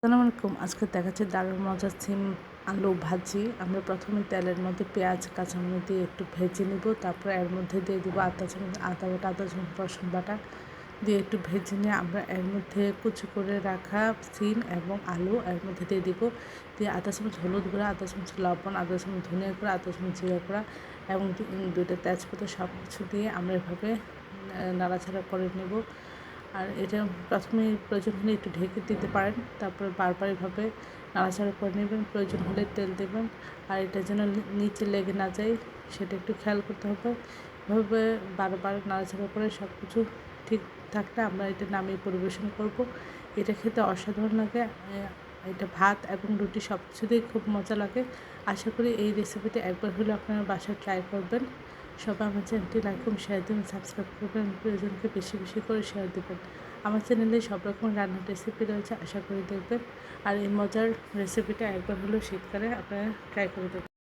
আসসালামু আলাইকুম। আজকে দেখাচ্ছি দারুণ মজার সিম আলু ভাজি। আমরা প্রথমে তেলের মধ্যে পেঁয়াজ কাঁচামরিচ দিয়ে একটু ভেজে নিব। তারপর এর মধ্যে দিয়ে দিব আদা বাটা, আদা চামচ রসুন বাটা দিয়ে একটু ভেজে নিয়ে আমরা এর মধ্যে কুচি করে রাখা সিম এবং আলু এর মধ্যে দিয়ে দিব। দিয়ে আধা চামচ হলুদ গুঁড়া, আধা চামচ লবণ, আধা চামচ ধনিয়া গুঁড়া, আধা চামচ জিরা গুঁড়া এবং দুইটা তেজপাতা সব কিছু দিয়ে আমরা এভাবে নাড়াচাড়া করে নেব। আর এটা প্রথমে প্রয়োজন হলে একটু ঢেকে দিতে পারেন, তারপর বারবার এভাবে নাড়াচাড়া করে নেবেন। প্রয়োজন হলে তেল দেবেন। আর এটা যেন নিচে লেগে না যায় সেটা একটু খেয়াল করতে হবে। এভাবে বারবার নাড়াচাড়া করে সব কিছু ঠিক থাকলে আমরা এটা নামিয়ে পরিবেশন করব। এটা খেতে অসাধারণ লাগে। এটা ভাত এবং রুটি সব কিছুতেই খুব মজা লাগে। আশা করি এই রেসিপিটা একবার হলে আপনারা বাসায় ট্রাই করবেন। সবাই আমার চ্যানেলটি লাইক এবং শেয়ার দেবেন, সাবস্ক্রাইব করবেন, প্রিয়জনকে বেশি বেশি করে শেয়ার দেবেন। আমার চ্যানেলে সব রকম রান্নার রেসিপি রয়েছে, আশা করি দেখবেন। আর এই মজার রেসিপিটা একবার হলেও শীতকালে আপনারা ট্রাই করে দেখবেন।